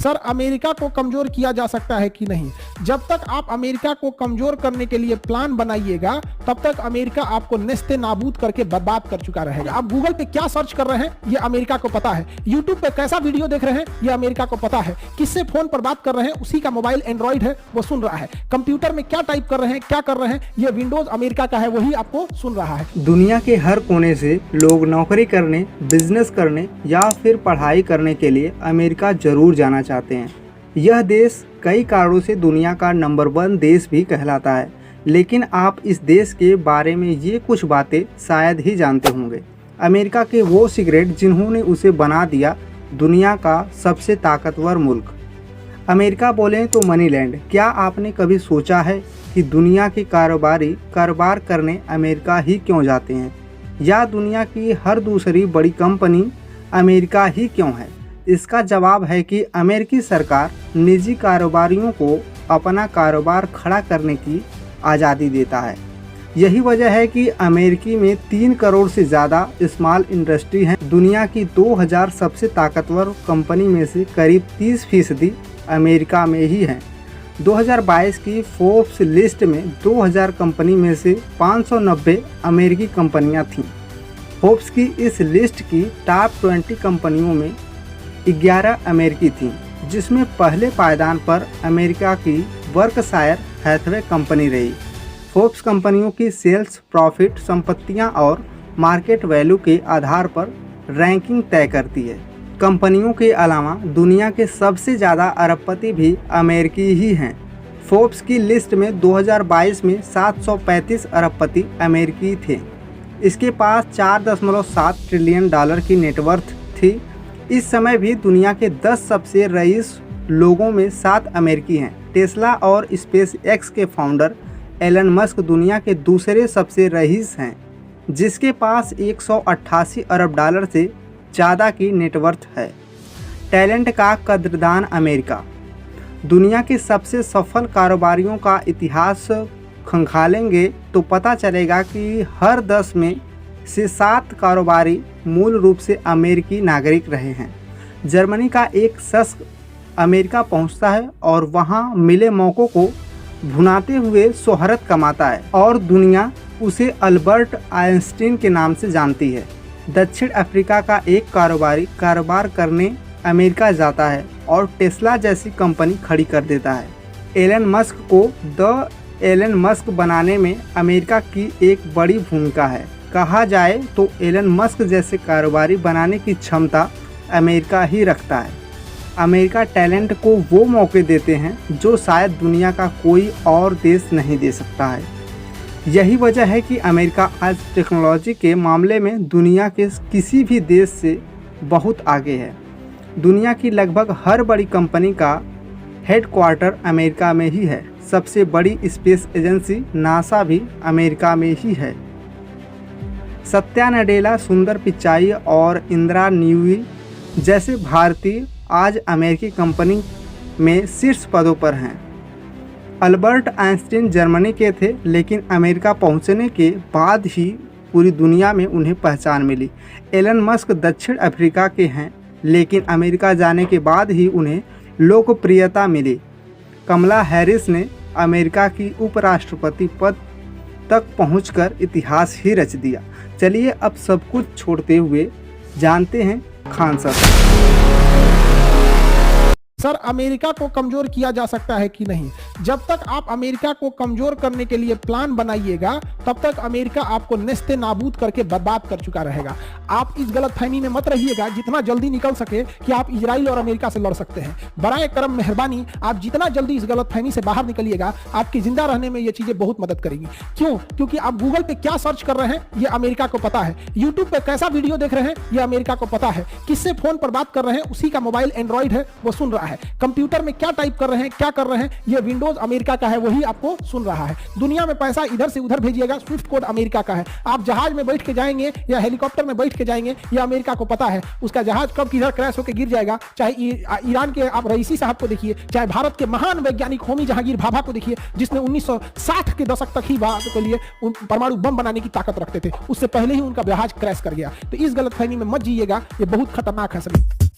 Sir, America को कमजोर किया जा सकता है कि नहीं? जब तक आप अमेरिका को कमजोर करने के लिए प्लान बनाइएगा तब तक अमेरिका आपको नेस्ते नाबूद करके बर्बाद कर चुका रहेगा। आप गूगल पे क्या सर्च कर रहे हैं ये अमेरिका को पता है, यूट्यूब पे कैसा वीडियो देख रहे हैं ये अमेरिका को पता है, किससे फोन पर बात कर रहे हैं उसी का मोबाइल एंड्रॉइड है वो सुन रहा है, कंप्यूटर में क्या टाइप कर रहे हैं क्या कर रहे हैं ये विंडोज अमेरिका का है वही आपको सुन रहा है। दुनिया के हर कोने से लोग नौकरी करने, बिजनेस करने या फिर पढ़ाई करने के लिए अमेरिका जरूर जाना चाहते हैं। यह देश कई कारणों से दुनिया का नंबर 1 देश भी कहलाता है, लेकिन आप इस देश के बारे में ये कुछ बातें शायद ही जानते होंगे। अमेरिका के वो सीक्रेट जिन्होंने उसे बना दिया दुनिया का सबसे ताकतवर मुल्क। अमेरिका बोलें तो मनी लैंड। क्या आपने कभी सोचा है कि दुनिया के कारोबारी कारोबार करने अमेरिका ही क्यों जाते हैं, या दुनिया की हर दूसरी बड़ी कंपनी अमेरिका ही क्यों है? इसका जवाब है कि अमेरिकी सरकार निजी कारोबारियों को अपना कारोबार खड़ा करने की आज़ादी देता है। यही वजह है कि अमेरिकी में 3 करोड़ से ज़्यादा स्मॉल इंडस्ट्री हैं। दुनिया की 2000 सबसे ताकतवर कंपनी में से करीब 30% अमेरिका में ही हैं। 2022 की फोर्ब्स लिस्ट में 2000 कंपनी में से 590 अमेरिकी कंपनियां थीं। फोर्ब्स की इस लिस्ट की टॉप 20 कंपनियों में 11 अमेरिकी थीं, जिसमें पहले पायदान पर अमेरिका की बर्कशायर हैथवे कंपनी रही। फोर्ब्स कंपनियों की सेल्स, प्रॉफिट, संपत्तियां और मार्केट वैल्यू के आधार पर रैंकिंग तय करती है। कंपनियों के अलावा दुनिया के सबसे ज़्यादा अरबपति भी अमेरिकी ही हैं। फोर्ब्स की लिस्ट में 2022 में 735 अरबपति अमेरिकी थे। इसके पास 4.7 ट्रिलियन डॉलर की नेटवर्थ थी। इस समय भी दुनिया के 10 सबसे रईस लोगों में 7 अमेरिकी हैं। टेस्ला और स्पेस एक्स के फाउंडर एलन मस्क दुनिया के दूसरे सबसे रईस हैं, जिसके पास 188 अरब डॉलर से ज़्यादा की नेटवर्थ है। टैलेंट का कद्रदान अमेरिका। दुनिया के सबसे सफल कारोबारियों का इतिहास खंगालेंगे तो पता चलेगा कि हर 10 में से 7 कारोबारी मूल रूप से अमेरिकी नागरिक रहे हैं। जर्मनी का एक शख्स अमेरिका पहुंचता है और वहां मिले मौक़ों को भुनाते हुए शोहरत कमाता है और दुनिया उसे अल्बर्ट आइंस्टीन के नाम से जानती है। दक्षिण अफ्रीका का एक कारोबारी कारोबार करने अमेरिका जाता है और टेस्ला जैसी कंपनी खड़ी कर देता है। एलन मस्क को द एलन मस्क बनाने में अमेरिका की एक बड़ी भूमिका है। कहा जाए तो एलन मस्क जैसे कारोबारी बनाने की क्षमता अमेरिका ही रखता है। अमेरिका टैलेंट को वो मौके देते हैं जो शायद दुनिया का कोई और देश नहीं दे सकता है। यही वजह है कि अमेरिका आज टेक्नोलॉजी के मामले में दुनिया के किसी भी देश से बहुत आगे है। दुनिया की लगभग हर बड़ी कंपनी का हेडक्वार्टर अमेरिका में ही है। सबसे बड़ी स्पेस एजेंसी नासा भी अमेरिका में ही है। सत्या नडेला, सुंदर पिचाई और इंदिरा न्यूई जैसे भारतीय आज अमेरिकी कंपनी में शीर्ष पदों पर हैं। अल्बर्ट आइंस्टीन जर्मनी के थे, लेकिन अमेरिका पहुंचने के बाद ही पूरी दुनिया में उन्हें पहचान मिली। एलन मस्क दक्षिण अफ्रीका के हैं, लेकिन अमेरिका जाने के बाद ही उन्हें लोकप्रियता मिली। कमला हैरिस ने अमेरिका की उपराष्ट्रपति पद तक पहुंचकर इतिहास ही रच दिया। चलिए अब सब कुछ छोड़ते हुए जानते हैं खान साहब। सर, अमेरिका को कमजोर किया जा सकता है कि नहीं? जब तक आप अमेरिका को कमजोर करने के लिए प्लान बनाइएगा तब तक अमेरिका आपको नेस्ते नाबूद करके बर्बाद कर चुका रहेगा। आप इस गलतफहमी में मत रहिएगा, जितना जल्दी निकल सके कि आप इजराइल और अमेरिका से लड़ सकते हैं। बराए करम मेहरबानी आप जितना जल्दी इस गलतफहमी से बाहर निकलिएगा, आपकी जिंदा रहने में ये चीजें बहुत मदद करेंगी। क्यों? क्योंकि आप गूगल पे क्या सर्च कर रहे हैं ये अमेरिका को पता है, यूट्यूब पे कैसा वीडियो देख रहे हैं ये अमेरिका को पता है, किससे फोन पर बात कर रहे हैं उसी का मोबाइल एंड्रॉइड है वो सुन रहा है, कंप्यूटर में क्या टाइप कर रहे हैं क्या कर रहे हैं ये विंडोज अमेरिका का है वही आपको सुन रहा है। दुनिया में पैसा इधर से उधर भेजिएगा, स्विफ्ट कोड अमेरिका का है। आप जहाज में बैठ के जाएंगे या हेलीकॉप्टर में बैठ के जाएंगे ये अमेरिका को पता है। उसका जहाज कब किधर क्रैश होकर गिर जाएगा, चाहे ईरान के आप रईसी साहब को देखिए, चाहे भारत के महान वैज्ञानिक होमी जहांगीर भाभा को देखिए, जिसने 1960 के दशक तक ही भारत के लिए परमाणु बम बनाने की ताकत रखते थे, उससे पहले ही उनका जहाज क्रैश कर गया। तो इस गलतफहमी में मत जिएगा, ये बहुत खतरनाक है सभी।